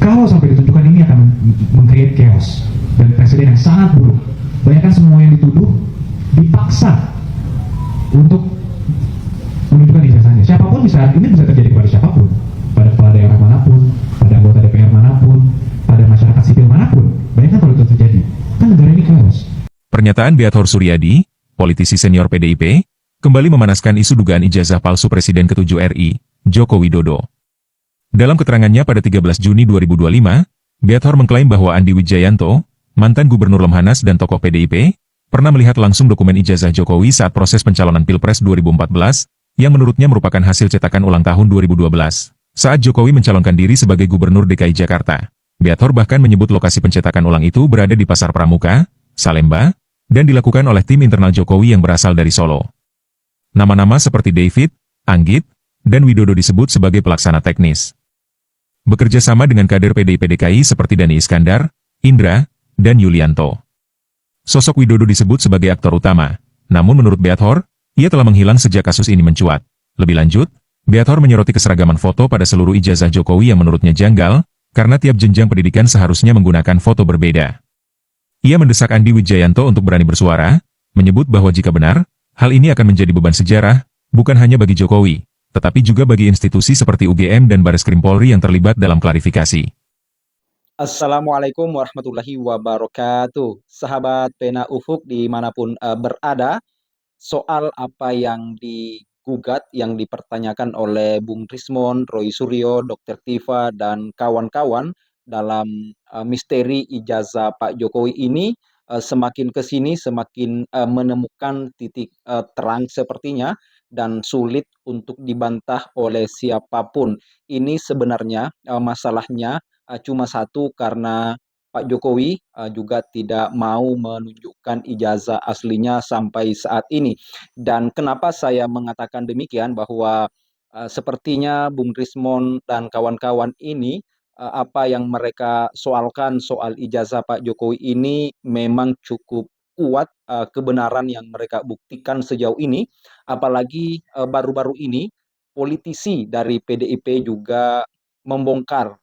Kalau sampai ditunjukkan, ini akan meng-create chaos dan presiden yang sangat buruk. Bayangkan semua yang dituduh dipaksa untuk menunjukkan ijazahnya. Siapapun bisa, ini bisa terjadi kepada siapapun, pada kepala daerah manapun, pada anggota DPR manapun, pada masyarakat sipil manapun. Bayangkan kalau itu terjadi, kan negara ini chaos. Pernyataan Beathor Suryadi, politisi senior PDIP, kembali memanaskan isu dugaan ijazah palsu Presiden ke-7 RI, Joko Widodo. Dalam keterangannya pada 13 Juni 2025, Beathor mengklaim bahwa Andi Wijayanto, mantan Gubernur Lemhanas dan tokoh PDIP, pernah melihat langsung dokumen ijazah Jokowi saat proses pencalonan Pilpres 2014, yang menurutnya merupakan hasil cetakan ulang tahun 2012. Saat Jokowi mencalonkan diri sebagai Gubernur DKI Jakarta, Beathor bahkan menyebut lokasi pencetakan ulang itu berada di Pasar Pramuka, Salemba, dan dilakukan oleh tim internal Jokowi yang berasal dari Solo. Nama-nama seperti David, Anggit, dan Widodo disebut sebagai pelaksana teknis. Bekerja sama dengan kader PDIP DKI seperti Dani Iskandar, Indra, dan Yulianto. Sosok Widodo disebut sebagai aktor utama, namun menurut Beathor, ia telah menghilang sejak kasus ini mencuat. Lebih lanjut, Beathor menyoroti keseragaman foto pada seluruh ijazah Jokowi yang menurutnya janggal, karena tiap jenjang pendidikan seharusnya menggunakan foto berbeda. Ia mendesak Andi Wijayanto untuk berani bersuara, menyebut bahwa jika benar, hal ini akan menjadi beban sejarah, bukan hanya bagi Jokowi, tetapi juga bagi institusi seperti UGM dan Bareskrim Polri yang terlibat dalam klarifikasi. Assalamualaikum warahmatullahi wabarakatuh. Sahabat Pena Ufuk dimanapun berada, soal apa yang digugat, yang dipertanyakan oleh Bung Rismon, Roy Suryo, Dr. Tifa, dan kawan-kawan dalam misteri ijazah Pak Jokowi ini, semakin ke sini semakin menemukan titik terang sepertinya, dan sulit untuk dibantah oleh siapapun. Ini sebenarnya masalahnya cuma satu, karena Pak Jokowi juga tidak mau menunjukkan ijazah aslinya sampai saat ini. Dan kenapa saya mengatakan demikian, bahwa sepertinya Bung Rismon dan kawan-kawan ini, apa yang mereka soalkan soal ijazah Pak Jokowi ini memang cukup kuat kebenaran yang mereka buktikan sejauh ini. Apalagi baru-baru ini politisi dari PDIP juga membongkar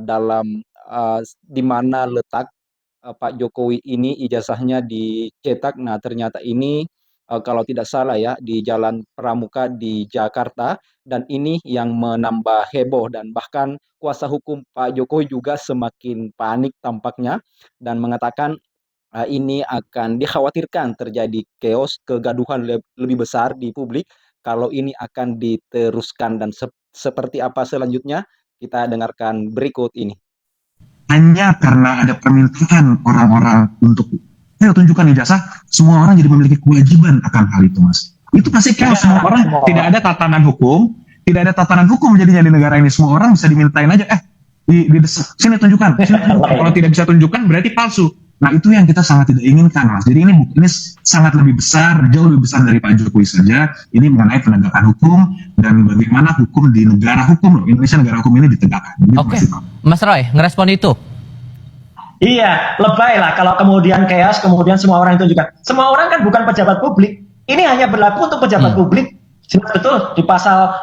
dalam di mana letak Pak Jokowi ini ijazahnya dicetak. Nah, ternyata ini kalau tidak salah ya, di Jalan Pramuka di Jakarta, dan ini yang menambah heboh, dan bahkan kuasa hukum Pak Jokowi juga semakin panik tampaknya dan mengatakan ini akan dikhawatirkan terjadi chaos, kegaduhan lebih besar di publik kalau ini akan diteruskan. Dan seperti apa selanjutnya, kita dengarkan berikut ini. Hanya karena ada permintaan orang-orang untuk ayo tunjukkan ijazah, semua orang jadi memiliki kewajiban akan hal itu, Mas. Itu pasti chaos. Semua orang tidak ada tatanan hukum, jadinya di negara ini. Semua orang bisa dimintain aja, didesak, sini tunjukkan. Kalau tidak bisa tunjukkan berarti palsu. Nah, itu yang kita sangat tidak inginkan, Mas. Jadi ini sangat lebih besar, jauh lebih besar dari Pak Jokowi saja. Ini mengenai penegakan hukum dan bagaimana hukum di negara hukum, Indonesia negara hukum ini ditegakkan. Oke, Mas Roy, ngerespon itu? Iya, lebay lah kalau kemudian chaos, kemudian semua orang itu juga. Semua orang kan bukan pejabat publik. Ini hanya berlaku untuk pejabat publik. Jelas betul di pasal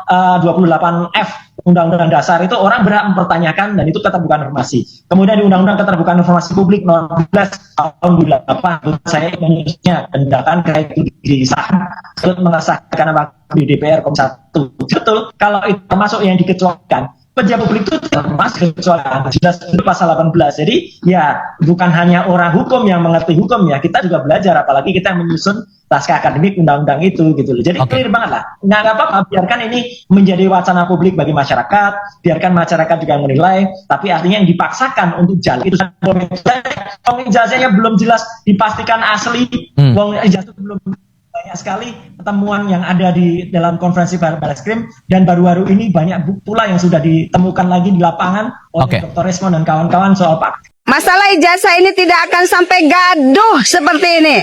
28F Undang-Undang Dasar itu orang berhak mempertanyakan, dan itu keterbukaan informasi. Kemudian di Undang-Undang Keterbukaan Informasi Publik nomor 12 tahun 2008, saya menulisnya tindakan kayak itu disahkan untuk mengesahkan apa di DPR Komisi 1. Betul, kalau itu termasuk yang dikecualikan, pejabat publik itu termasuk kecualian, jelas itu pasal 18. Jadi ya bukan hanya orang hukum yang mengerti hukum ya, kita juga belajar, apalagi kita menyusun naskah akademik undang-undang itu gitu loh. Jadi clear banget lah. Nggak apa-apa, biarkan ini menjadi wacana publik bagi masyarakat, biarkan masyarakat juga menilai, tapi artinya yang dipaksakan untuk jalan itu ijazahnya belum jelas dipastikan asli, ijazah belum banyak sekali pertemuan yang ada di dalam konferensi Bareskrim, dan baru-baru ini banyak pula yang sudah ditemukan lagi di lapangan oleh Dr. Rismon dan kawan-kawan soal Pak. Masalah ijazah ini tidak akan sampai gaduh seperti ini.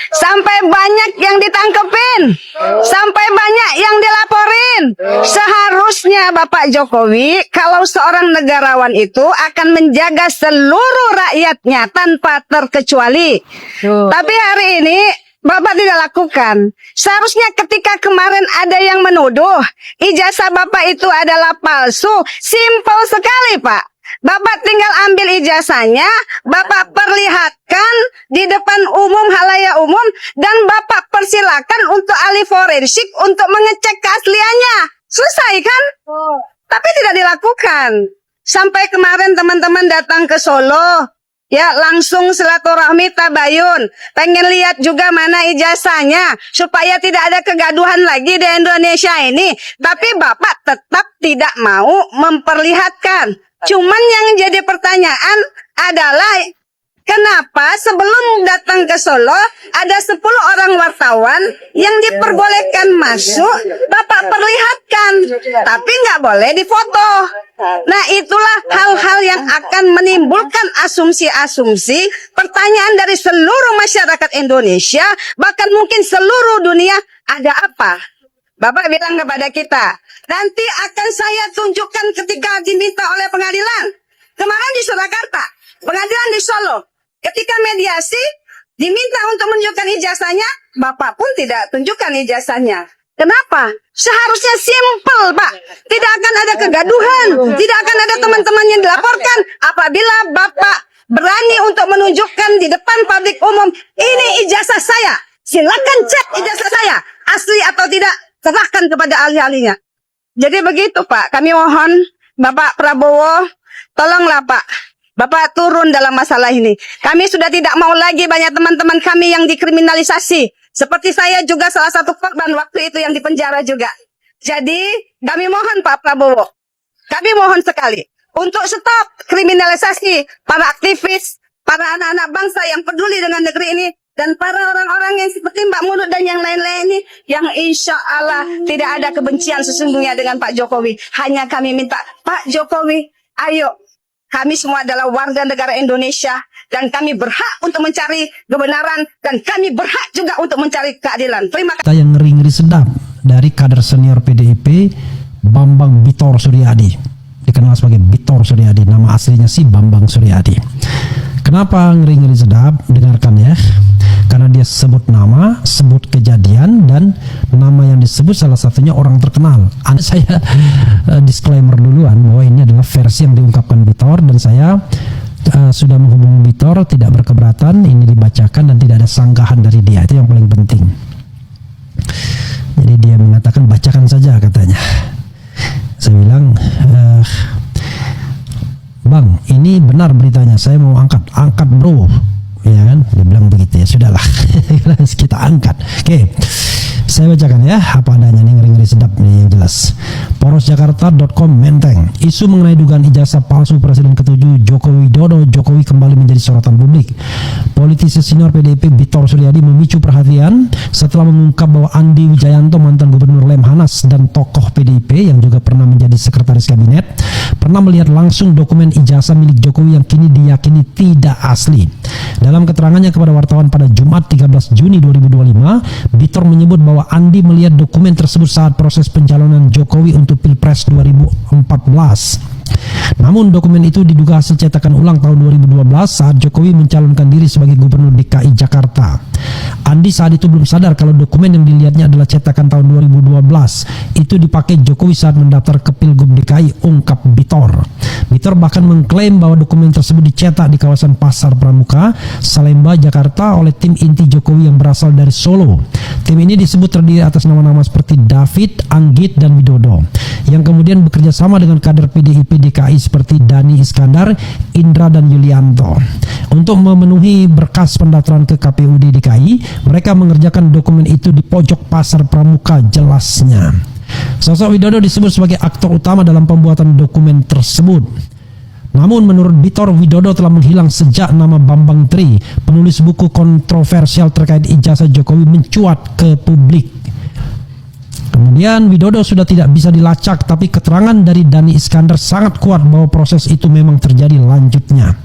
Sampai banyak yang ditangkepin. Sampai banyak yang dilaporin. Seharusnya Bapak Jokowi, kalau seorang negarawan itu akan menjaga seluruh rakyatnya tanpa terkecuali. Tapi hari ini Bapak tidak lakukan. Seharusnya ketika kemarin ada yang menuduh ijazah Bapak itu adalah palsu, simpel sekali Pak. Bapak tinggal ambil ijazahnya, Bapak perlihatkan di depan umum, halayak umum, dan Bapak persilakan untuk ahli forensik untuk mengecek keasliannya. Selesai kan? Tapi tidak dilakukan. Sampai kemarin teman-teman datang ke Solo, ya langsung silaturahmi tabayun, pengen lihat juga mana ijazahnya supaya tidak ada kegaduhan lagi di Indonesia ini. Tapi Bapak tetap tidak mau memperlihatkan. Cuman yang jadi pertanyaan adalah kenapa sebelum datang ke Solo ada 10 orang wartawan yang diperbolehkan masuk, Bapak perlihatkan, tapi nggak boleh difoto. Nah, itulah hal-hal yang akan menimbulkan asumsi-asumsi, pertanyaan dari seluruh masyarakat Indonesia, bahkan mungkin seluruh dunia, ada apa? Bapak bilang kepada kita, nanti akan saya tunjukkan ketika diminta oleh pengadilan. Kemarin di Surakarta, pengadilan di Solo, ketika mediasi diminta untuk menunjukkan ijazahnya, Bapak pun tidak tunjukkan ijazahnya. Kenapa? Seharusnya simpel, Pak. Tidak akan ada kegaduhan, tidak akan ada teman-teman yang dilaporkan apabila Bapak berani untuk menunjukkan di depan publik umum, ini ijazah saya. Silakan cek ijazah saya, asli atau tidak, serahkan kepada ahli-ahlinya. Jadi begitu, Pak. Kami mohon Bapak Prabowo, tolonglah Pak. Bapak turun dalam masalah ini. Kami sudah tidak mau lagi banyak teman-teman kami yang dikriminalisasi. Seperti saya juga salah satu korban waktu itu yang dipenjara juga. Jadi kami mohon Pak Prabowo, kami mohon sekali untuk stop kriminalisasi para aktivis, para anak-anak bangsa yang peduli dengan negeri ini, dan para orang-orang yang seperti Mbak Munut dan yang lain-lain ini, yang insya Allah tidak ada kebencian sesungguhnya dengan Pak Jokowi. Hanya kami minta, Pak Jokowi, ayo. Kami semua adalah warga negara Indonesia dan kami berhak untuk mencari kebenaran dan kami berhak juga untuk mencari keadilan. Terima kasih. Yang ngeri-ngeri sedap dari kader senior PDIP, Bambang Bitor Suryadi, dikenal sebagai Bitor Suryadi, nama aslinya sih Bambang Suryadi. Kenapa ngeri-ngeri sedap? Dengarkan ya. Karena dia sebut nama, sebut kejadian, dan nama yang disebut salah satunya orang terkenal. Saya disclaimer duluan bahwa ini adalah versi yang diungkapkan Bitor, dan saya sudah menghubungi Bitor, tidak berkeberatan ini dibacakan dan tidak ada sanggahan dari dia. Itu yang paling penting. Jadi dia mengatakan bacakan saja katanya. Saya bilang, Bang, ini benar beritanya, saya mau angkat bro, ya kan? Dia bilang begitu, ya sudahlah, kita angkat. Oke, saya bacakan ya apa adanya nih, ngeri-ngeri sedap nih yang jelas. Porosjakarta.com Menteng, isu mengenai dugaan ijazah palsu Presiden ke-7 Joko Widodo, Jokowi kembali menjadi sorotan publik. Politisi senior PDIP Bitor Suryadi memicu perhatian setelah mengungkap bahwa Andi Wijayanto, mantan gubernur Lemhanas dan tokoh PDIP yang juga pernah menjadi sekretaris kabinet, pernah melihat langsung dokumen ijazah milik Jokowi yang kini diyakini tidak asli. Dalam keterangannya kepada wartawan pada Jumat 13 Juni 2025, Bitor menyebut bahwa Andi melihat dokumen tersebut saat proses pencalonan Jokowi untuk Pilpres 2014. Namun dokumen itu diduga hasil cetakan ulang tahun 2012 saat Jokowi mencalonkan diri sebagai gubernur DKI Jakarta. Andi saat itu belum sadar kalau dokumen yang dilihatnya adalah cetakan tahun 2012. Itu dipakai Jokowi saat mendaftar ke Pilgub DKI, ungkap Bitor. Bitor bahkan mengklaim bahwa dokumen tersebut dicetak di kawasan Pasar Pramuka, Salemba, Jakarta oleh tim inti Jokowi yang berasal dari Solo. Tim ini disebut terdiri atas nama-nama seperti David, Anggit, dan Widodo, yang kemudian bekerja sama dengan kader PDIP DKI seperti Dani Iskandar, Indra, dan Yulianto. Untuk memenuhi berkas pendaftaran ke KPUD DKI, mereka mengerjakan dokumen itu di pojok Pasar Pramuka, jelasnya. Sosok Widodo disebut sebagai aktor utama dalam pembuatan dokumen tersebut. Namun menurut Bitor, Widodo telah menghilang sejak nama Bambang Tri, penulis buku kontroversial terkait ijazah Jokowi, mencuat ke publik. Kemudian Widodo sudah tidak bisa dilacak, tapi keterangan dari Dani Iskandar sangat kuat bahwa proses itu memang terjadi lanjutnya.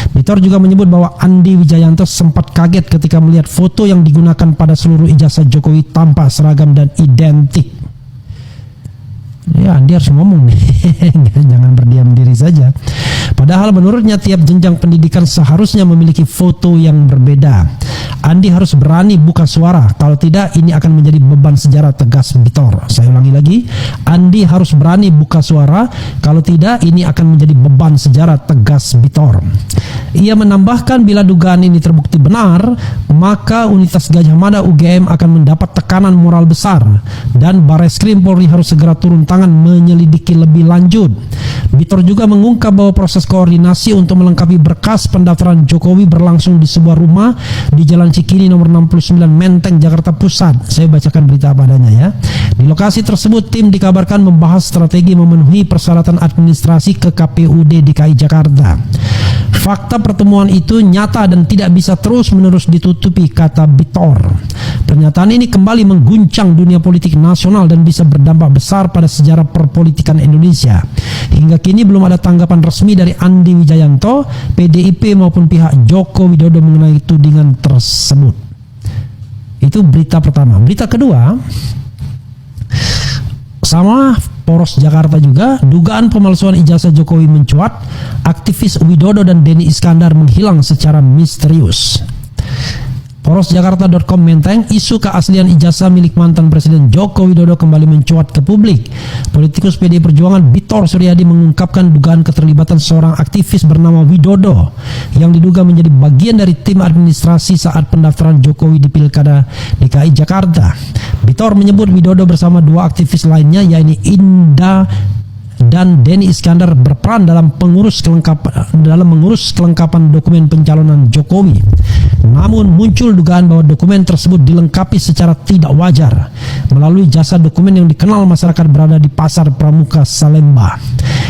Bitor juga menyebut bahwa Andi Wijayanto sempat kaget ketika melihat foto yang digunakan pada seluruh ijazah Jokowi tampak seragam dan identik. Ya, Andi harus ngomong nih, jangan berdiam diri saja. Padahal menurutnya tiap jenjang pendidikan seharusnya memiliki foto yang berbeda. Andi harus berani buka suara, kalau tidak ini akan menjadi beban sejarah, tegas Bitor. Saya ulangi lagi, Andi harus berani buka suara, kalau tidak ini akan menjadi beban sejarah, tegas Bitor. Ia menambahkan bila dugaan ini terbukti benar, maka Universitas Gadjah Mada UGM akan mendapat tekanan moral besar dan Bareskrim Polri harus segera turun tangan menyelidiki lebih lanjut. Bitor juga mengungkap bahwa proses koordinasi untuk melengkapi berkas pendaftaran Jokowi berlangsung di sebuah rumah di Jalan Cikini nomor 69 Menteng, Jakarta Pusat. Saya bacakan berita apa adanya ya. Di lokasi tersebut tim dikabarkan membahas strategi memenuhi persyaratan administrasi ke KPUD DKI Jakarta. Fakta pertemuan itu nyata dan tidak bisa terus-menerus ditutupi, kata Bitor. Pernyataan ini kembali mengguncang dunia politik nasional dan bisa berdampak besar pada sejarah perpolitikan Indonesia. Hingga kini belum ada tanggapan resmi dari Andi Wijayanto, PDIP maupun pihak Joko Widodo mengenai tudingan tersebut. Itu berita pertama. Berita kedua, sama Poros Jakarta juga, dugaan pemalsuan ijazah Jokowi mencuat, aktivis Widodo dan Denny Iskandar menghilang secara misterius. Porosjakarta.com Menteng, isu keaslian ijazah milik mantan Presiden Joko Widodo kembali mencuat ke publik. Politikus PDI Perjuangan Bitor Suryadi mengungkapkan dugaan keterlibatan seorang aktivis bernama Widodo yang diduga menjadi bagian dari tim administrasi saat pendaftaran Jokowi di Pilkada DKI Jakarta. Bitor menyebut Widodo bersama dua aktivis lainnya, yaitu Inda dan Denny Iskandar, berperan dalam mengurus kelengkapan dokumen pencalonan Jokowi. Namun muncul dugaan bahwa dokumen tersebut dilengkapi secara tidak wajar melalui jasa dokumen yang dikenal masyarakat berada di Pasar Pramuka Salemba.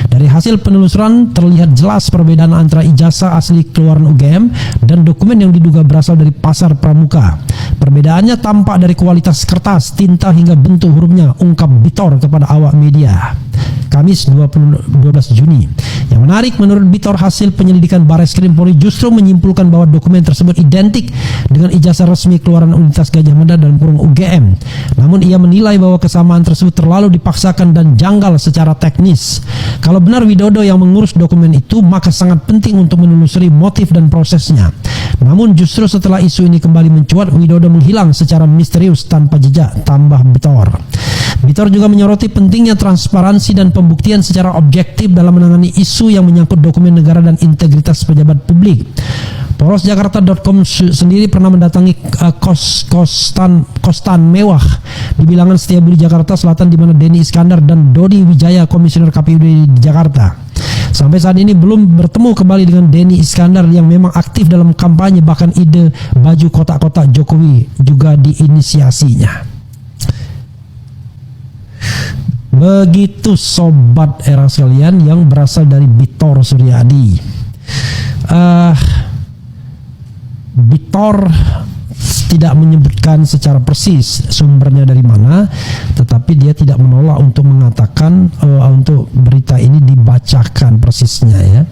Dari hasil penelusuran terlihat jelas perbedaan antara ijazah asli keluaran UGM dan dokumen yang diduga berasal dari Pasar Pramuka. Perbedaannya tampak dari kualitas kertas, tinta hingga bentuk hurufnya, ungkap Bitor kepada awak media Kamis 12 Juni. Yang menarik, menurut Bitor, hasil penyelidikan Bareskrim Polri justru menyimpulkan bahwa dokumen tersebut identik dengan ijazah resmi keluaran Universitas Gadjah Mada dalam kurung UGM. Namun ia menilai bahwa kesamaan tersebut terlalu dipaksakan dan janggal secara teknis. Kalau benar Widodo yang mengurus dokumen itu, maka sangat penting untuk menelusuri motif dan prosesnya. Namun justru setelah isu ini kembali mencuat, Widodo menghilang secara misterius tanpa jejak, tambah Bitor. Bitor juga menyoroti pentingnya transparansi dan pembuktian secara objektif dalam menangani isu yang menyangkut dokumen negara dan integritas pejabat publik. Porosjakarta.com sendiri pernah mendatangi kostan mewah di bilangan Setiabudi Jakarta Selatan di mana Denny Iskandar dan Dodi Wijaya, komisioner KPUD di Jakarta. Sampai saat ini belum bertemu kembali dengan Denny Iskandar yang memang aktif dalam kampanye, bahkan ide baju kotak-kotak Jokowi juga diinisiasinya. Begitu sobat era sekalian yang berasal dari Bitor Suryadi. Bitor tidak menyebutkan secara persis sumbernya dari mana, tetapi dia tidak menolak untuk mengatakan untuk berita ini dibacakan persisnya ya.